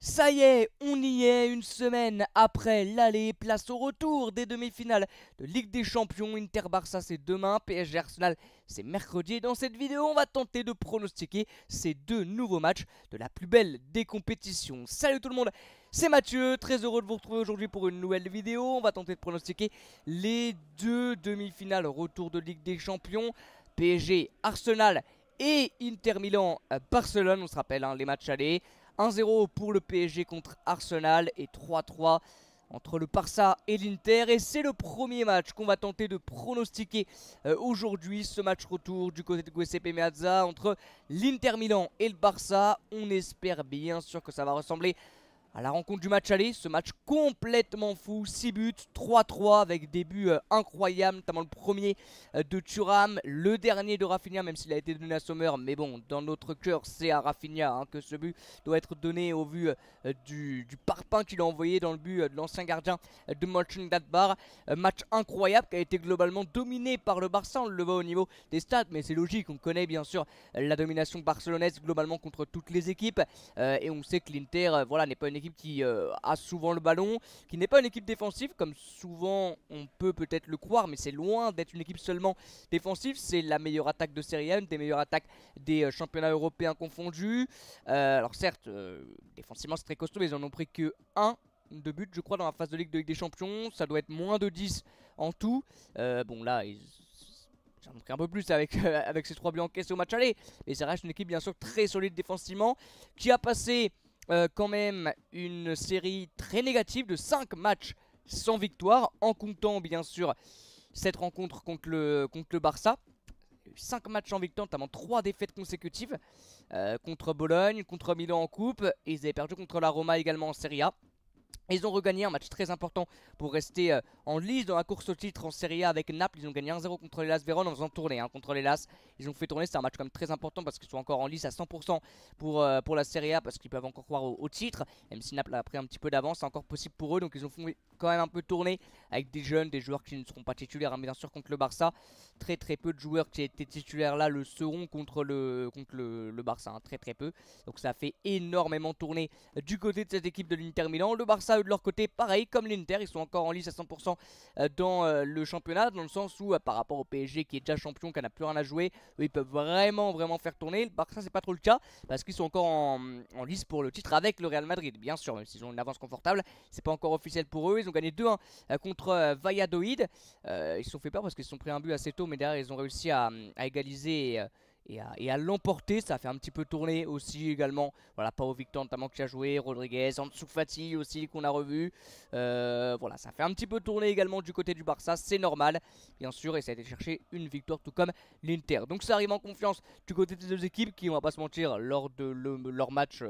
Ça y est, on y est, une semaine après l'aller, place au retour des demi-finales de Ligue des Champions. Inter-Barça c'est demain, PSG-Arsenal c'est mercredi. Et dans cette vidéo, on va tenter de pronostiquer ces deux nouveaux matchs de la plus belle des compétitions. Salut tout le monde, c'est Mathieu, très heureux de vous retrouver aujourd'hui pour une nouvelle vidéo. On va tenter de pronostiquer les deux demi-finales retour de Ligue des Champions, PSG-Arsenal et Inter Milan-Barcelone. On se rappelle les matchs allés. 1-0 pour le PSG contre Arsenal et 3-3 entre le Barça et l'Inter. Et c'est le premier match qu'on va tenter de pronostiquer aujourd'hui. Ce match retour du côté de Giuseppe Meazza entre l'Inter Milan et le Barça. On espère bien sûr que ça va ressembler à la rencontre du match aller, ce match complètement fou, 6 buts, 3-3 avec des buts incroyables, notamment le premier de Thuram, le dernier de Rafinha, même s'il a été donné à Sommer, mais bon, dans notre cœur, c'est à Rafinha que ce but doit être donné au vu du parpaing qu'il a envoyé dans le but de l'ancien gardien de Mönchengladbach. Match incroyable qui a été globalement dominé par le Barça, on le voit au niveau des stats, mais c'est logique, on connaît bien sûr la domination barcelonaise globalement contre toutes les équipes, et on sait que l'Inter voilà, n'est pas une équipe qui a souvent le ballon, qui n'est pas une équipe défensive comme souvent on peut peut-être le croire, mais c'est loin d'être une équipe seulement défensive. C'est la meilleure attaque de Serie A, une des meilleures attaques des championnats européens confondus. Alors certes, défensivement c'est très costaud, mais ils en ont pris que 1 de but je crois dans la phase de Ligue des Champions. Ça doit être moins de 10 en tout. Bon là j'en ai pris un peu plus avec, avec ces 3 buts encaissés au match aller, mais ça reste une équipe bien sûr très solide défensivement, qui a passé quand même une série très négative de 5 matchs sans victoire, en comptant bien sûr cette rencontre contre le Barça. 5 matchs sans victoire, notamment 3 défaites consécutives contre Bologne, contre Milan en coupe, et ils avaient perdu contre la Roma également en Serie A. Ils ont regagné un match très important pour rester en lice dans la course au titre en Serie A avec Naples. Ils ont gagné 1-0 contre l'Hellas Vérone en faisant tourner contre l'Hellas. Ils ont fait tourner, c'est un match quand même très important parce qu'ils sont encore en lice à 100% pour la Serie A, parce qu'ils peuvent encore croire au titre. Même si Naples a pris un petit peu d'avance, c'est encore possible pour eux. Donc ils ont fait quand même un peu tourner avec des jeunes, des joueurs qui ne seront pas titulaires bien sûr contre le Barça. Très peu de joueurs qui étaient titulaires là le seront contre le Barça, très peu. Donc ça a fait énormément tourner du côté de cette équipe de l'Inter Milan. Le Barça eux de leur côté pareil comme l'Inter, ils sont encore en lice à 100% dans le championnat, dans le sens où par rapport au PSG qui est déjà champion, qui n'a plus rien à jouer, eux ils peuvent vraiment faire tourner. Le Barça c'est pas trop le cas parce qu'ils sont encore en lice pour le titre avec le Real Madrid, bien sûr, même s'ils ont une avance confortable. C'est pas encore officiel pour eux. Ils ont gagné 2-1 contre Valladolid. Ils se sont fait peur parce qu'ils se sont pris un but assez tôt, mais derrière ils ont réussi à égaliser et à l'emporter. Ça a fait un petit peu tourner aussi également. Voilà, Pau Victor notamment qui a joué, Rodriguez, Ansu Fati aussi qu'on a revu. Voilà, ça fait un petit peu tourner également du côté du Barça, c'est normal bien sûr, et ça a été chercher une victoire tout comme l'Inter. Donc ça arrive en confiance du côté des deux équipes qui, on va pas se mentir, lors de leur match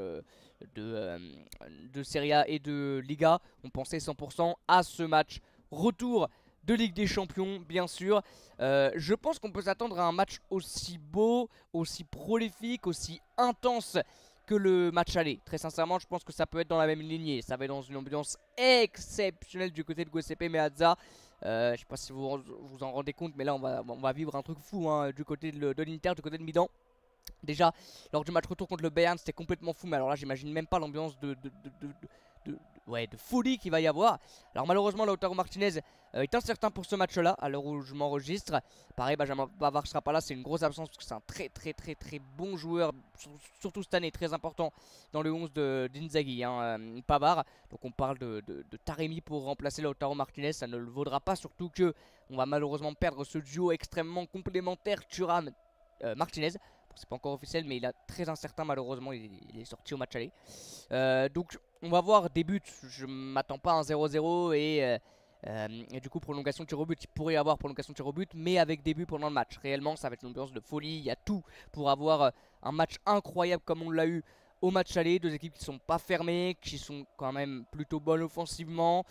de Serie A et de Liga, on pensait 100% à ce match retour de Ligue des Champions bien sûr. Je pense qu'on peut s'attendre à un match aussi beau, aussi prolifique, aussi intense que le match aller. Très sincèrement, je pense que ça peut être dans la même lignée. Ça va être dans une ambiance exceptionnelle du côté de Giuseppe Meazza. Je sais pas si vous vous en rendez compte, mais là on va vivre un truc fou du côté de l'Inter, du côté de Milan. Déjà, lors du match retour contre le Bayern, c'était complètement fou. Mais alors là, j'imagine même pas l'ambiance de folie qu'il va y avoir. Alors malheureusement, Lautaro Martinez est incertain pour ce match-là, à l'heure où je m'enregistre. Pareil, Benjamin Pavard sera pas là, c'est une grosse absence parce que c'est un très bon joueur, surtout cette année, très important dans le 11 d'Inzaghi, Pavard. Donc on parle de Taremi pour remplacer Lautaro Martinez, ça ne le vaudra pas, surtout que on va malheureusement perdre ce duo extrêmement complémentaire Thuram-Martinez. C'est pas encore officiel, mais il est très incertain malheureusement, il est sorti au match aller. Donc on va voir des buts, je m'attends pas à un 0-0 et du coup prolongation de tir au but. Il pourrait y avoir prolongation de tir au but, mais avec des buts pendant le match. Réellement ça va être une ambiance de folie, il y a tout pour avoir un match incroyable comme on l'a eu au match aller. Deux équipes qui sont pas fermées, qui sont quand même plutôt bonnes offensivement,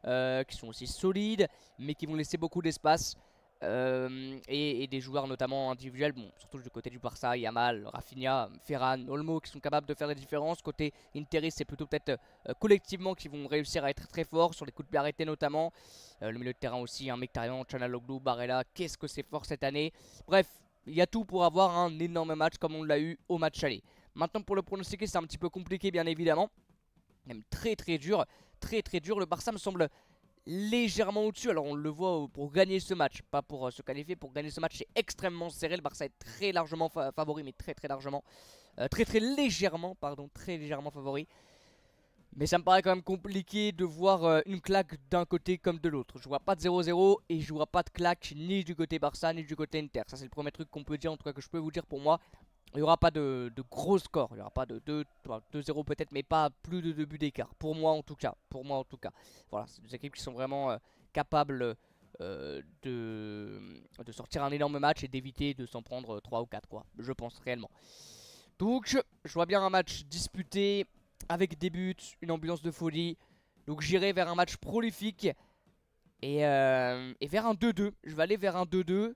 qui sont aussi solides, mais qui vont laisser beaucoup d'espace. Et des joueurs notamment individuels, bon, surtout du côté du Barça, Yamal, Rafinha, Ferran, Olmo qui sont capables de faire des différences. Côté Interis, c'est plutôt peut-être collectivement qui vont réussir à être très forts sur les coups de pied arrêtés notamment. Le milieu de terrain aussi, Mkhitaryan, Çalhanoğlu, Barella, qu'est-ce que c'est fort cette année. Bref, il y a tout pour avoir un énorme match comme on l'a eu au match aller. Maintenant pour le pronostiquer c'est un petit peu compliqué bien évidemment. Même très très dur. Très très dur. Le Barça me semble légèrement au-dessus. Alors on le voit pour gagner ce match, pas pour se qualifier. Pour gagner ce match, c'est extrêmement serré. Le Barça est très largement favori, mais très très largement. Très légèrement, pardon, très légèrement favori. Mais ça me paraît quand même compliqué de voir une claque d'un côté comme de l'autre. Je vois pas de 0-0 et je vois pas de claque ni du côté Barça ni du côté Inter. Ça c'est le premier truc qu'on peut dire, en tout cas que je peux vous dire pour moi. Il n'y aura pas de gros score, il n'y aura pas de 2-0 peut-être, mais pas plus de 2 buts d'écart. Pour moi en tout cas, Voilà, c'est des équipes qui sont vraiment capables de sortir un énorme match et d'éviter de s'en prendre 3 ou 4 quoi. Je pense réellement. Donc je vois bien un match disputé avec des buts, une ambiance de folie. Donc j'irai vers un match prolifique et vers un 2-2. Je vais aller vers un 2-2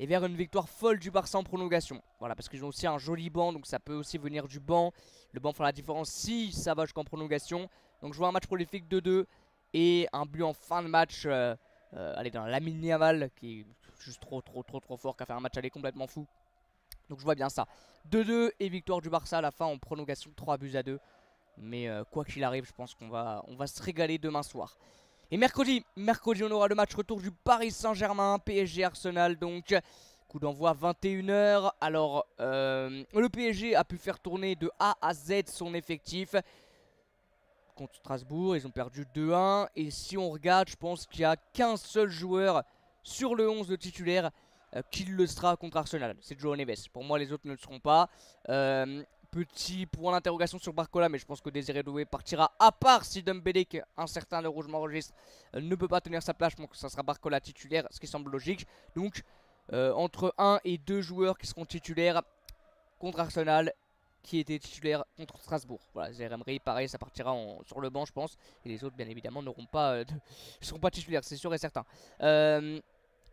et vers une victoire folle du Barça en prolongation. Voilà, parce qu'ils ont aussi un joli banc, donc ça peut aussi venir du banc. Le banc fera la différence si ça va jusqu'en prolongation. Donc je vois un match prolifique 2-2 et un but en fin de match. Allez, dans Lamine Yamal qui est juste trop fort, qui a fait un match aller complètement fou. Donc je vois bien ça. 2-2 et victoire du Barça à la fin en prolongation 3-2. Mais quoi qu'il arrive, je pense qu'on va se régaler demain soir. Et mercredi, on aura le match retour du Paris Saint-Germain, PSG Arsenal. Donc, coup d'envoi 21 h. Alors, le PSG a pu faire tourner de A à Z son effectif. Contre Strasbourg, ils ont perdu 2-1. Et si on regarde, je pense qu'il n'y a qu'un seul joueur sur le 11 de titulaire qui le sera contre Arsenal. C'est João Neves. Pour moi, les autres ne le seront pas. Petit point d'interrogation sur Barcola, mais je pense que Désiré Doué partira, à part si Dembélé, un certain le rouge m'enregistre, ne peut pas tenir sa place. Donc ça sera Barcola titulaire, ce qui semble logique. Donc entre 1 et 2 joueurs qui seront titulaires contre Arsenal, qui étaient titulaires contre Strasbourg. Voilà, Zaïre Emery, pareil, ça partira sur le banc, je pense. Et les autres, bien évidemment, n'auront pas, seront pas titulaires, c'est sûr et certain.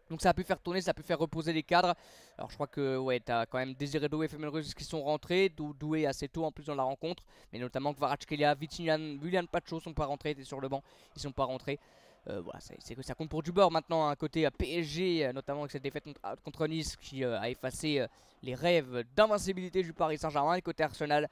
Donc ça a pu faire tourner, ça a pu faire reposer les cadres. Alors je crois que ouais, t'as quand même Désiré Doué et Femel Rus qui sont rentrés. Doué assez tôt en plus dans la rencontre. Mais notamment Kvaratskhelia, Vitinhan, Willian Pacho sont pas rentrés, étaient sur le banc. Ils sont pas rentrés. Voilà, c'est que ça compte pour du beurre maintenant. Côté PSG, notamment avec cette défaite contre Nice qui a effacé les rêves d'invincibilité du Paris Saint-Germain. Et côté Arsenal,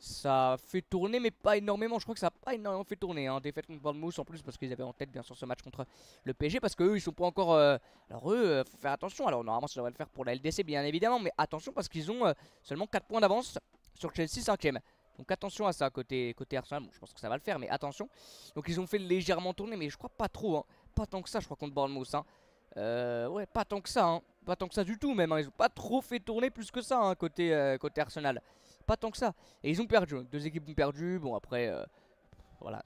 ça fait tourner, mais pas énormément. Je crois que ça n'a pas énormément fait tourner. Défaite contre Bournemouth en plus, parce qu'ils avaient en tête bien sûr ce match contre le PSG. Parce qu'eux, ils sont pas encore. Alors, eux, faut faire attention. Alors, normalement, ça devrait le faire pour la LDC, bien évidemment. Mais attention, parce qu'ils ont seulement 4 points d'avance sur Chelsea 5ème. Donc, attention à ça côté Arsenal. Bon, je pense que ça va le faire, mais attention. Donc, ils ont fait légèrement tourner, mais je crois pas trop. Pas tant que ça, je crois, contre Bournemouth. Ouais, pas tant que ça. Pas tant que ça du tout, même. Ils ont pas trop fait tourner plus que ça côté Arsenal. Pas tant que ça. Et ils ont perdu. Deux équipes ont perdu. Bon, après, voilà,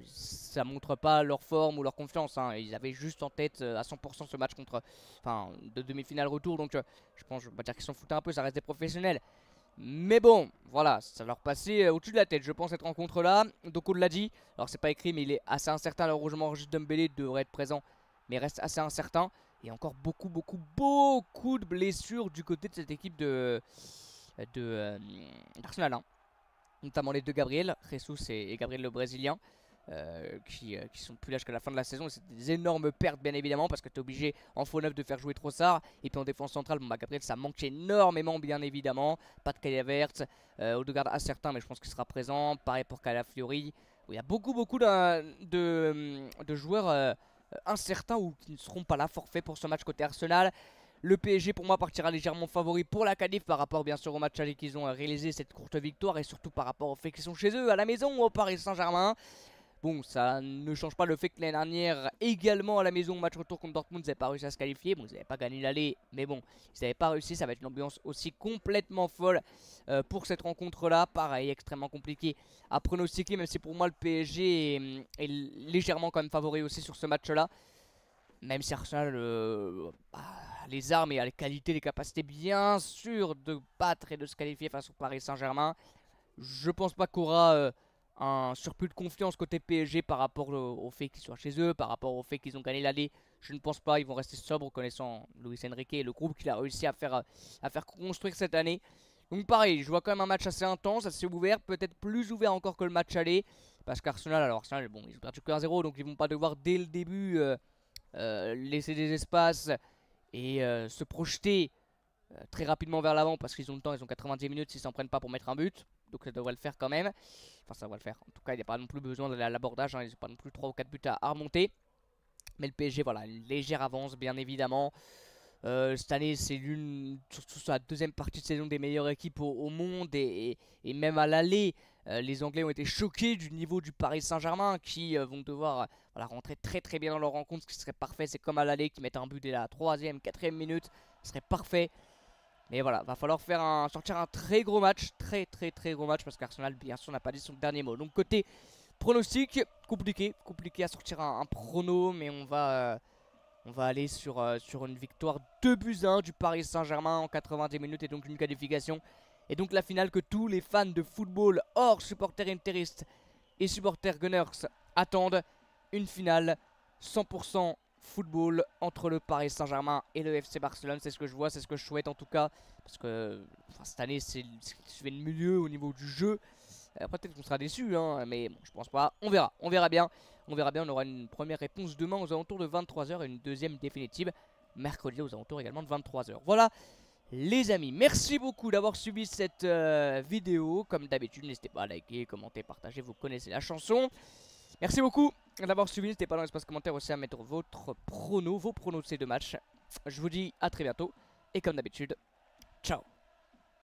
ça montre pas leur forme ou leur confiance. Ils avaient juste en tête à 100% ce match contre. Enfin, de demi-finale retour. Donc, je pense, je vais pas dire qu'ils s'en foutent un peu. Ça reste des professionnels. Mais bon, voilà, ça leur passait au-dessus de la tête, je pense, cette rencontre-là. Donc, on l'a dit. Alors, c'est pas écrit, mais il est assez incertain. Le rouge juste Dembélé devrait être présent, mais reste assez incertain. Et encore beaucoup de blessures du côté de cette équipe d'Arsenal, notamment les deux Gabriel, Jesus et Gabriel le Brésilien, qui sont plus là jusqu'à la fin de la saison. C'est des énormes pertes bien évidemment, parce que tu es obligé en faux neuf de faire jouer Trossard. Et puis en défense centrale, bon, Gabriel ça manque énormément bien évidemment. Pas de Calvert, Odegaard incertain, mais je pense qu'il sera présent. Pareil pour Calafiori. Il y a beaucoup de joueurs incertains ou qui ne seront pas là, forfait pour ce match côté Arsenal. Le PSG pour moi partira légèrement favori pour la qualif par rapport bien sûr au match aller qu'ils ont réalisé, cette courte victoire, et surtout par rapport au fait qu'ils sont chez eux à la maison au Paris Saint-Germain. Bon, ça ne change pas le fait que l'année dernière, également à la maison, au match retour contre Dortmund, ils n'avaient pas réussi à se qualifier. Bon, ils n'avaient pas gagné l'aller, mais bon, ils n'avaient pas réussi. Ça va être une ambiance aussi complètement folle pour cette rencontre-là. Pareil, extrêmement compliqué à pronostiquer, même si pour moi le PSG est légèrement quand même favori aussi sur ce match-là. Même si Arsenal les armes et a les qualités, les capacités bien sûr de battre et de se qualifier face au Paris Saint-Germain. Je pense pas qu'il y aura un surplus de confiance côté PSG par rapport au fait qu'ils soient chez eux, par rapport au fait qu'ils ont gagné l'aller. Je ne pense pas, ils vont rester sobres connaissant Luis Enrique et le groupe qu'il a réussi à faire construire cette année. Donc pareil, je vois quand même un match assez intense, assez ouvert, peut-être plus ouvert encore que le match aller. Parce qu'Arsenal, alors Arsenal, bon, ils ont perdu que 1-0, donc ils vont pas devoir dès le début laisser des espaces et se projeter très rapidement vers l'avant, parce qu'ils ont le temps, ils ont 90 minutes s'ils s'en prennent pas pour mettre un but. donc ça devrait le faire quand même. Enfin ça devrait le faire, en tout cas il n'y a pas non plus besoin d'aller à l'abordage, hein. Ils n'ont pas non plus 3 ou 4 buts à remonter. Mais le PSG, voilà, une légère avance bien évidemment. Cette année, c'est surtout sur la deuxième partie de saison, des meilleures équipes au monde. Et même à l'aller, les Anglais ont été choqués du niveau du Paris Saint-Germain, qui vont devoir voilà, rentrer très très bien dans leur rencontre, ce qui serait parfait. C'est comme à l'aller, qui mettent un but dès la 3e, 4e minute, ce serait parfait. Mais voilà, va falloir sortir un très gros match, très gros match, parce qu'Arsenal, bien sûr, n'a pas dit son dernier mot. Donc côté pronostic, compliqué à sortir un prono, mais on va aller sur une victoire 2-1 du Paris Saint-Germain en 90 minutes et donc une qualification. Et donc la finale que tous les fans de football, hors supporters interistes et supporters Gunners, attendent. Une finale 100% football entre le Paris Saint-Germain et le FC Barcelone. C'est ce que je vois, c'est ce que je souhaite en tout cas. Parce que cette année, c'est ce qui se fait de mieux au niveau du jeu. Peut-être qu'on sera déçu, hein, mais bon, je pense pas. On verra bien. On aura une première réponse demain aux alentours de 23h et une deuxième définitive mercredi aux alentours également de 23h. Voilà les amis, merci beaucoup d'avoir suivi cette vidéo. Comme d'habitude, n'hésitez pas à liker, commenter, partager, vous connaissez la chanson. Merci beaucoup d'avoir suivi, n'hésitez pas dans l'espace commentaire aussi à mettre vos pronos de ces deux matchs. Je vous dis à très bientôt et comme d'habitude, ciao.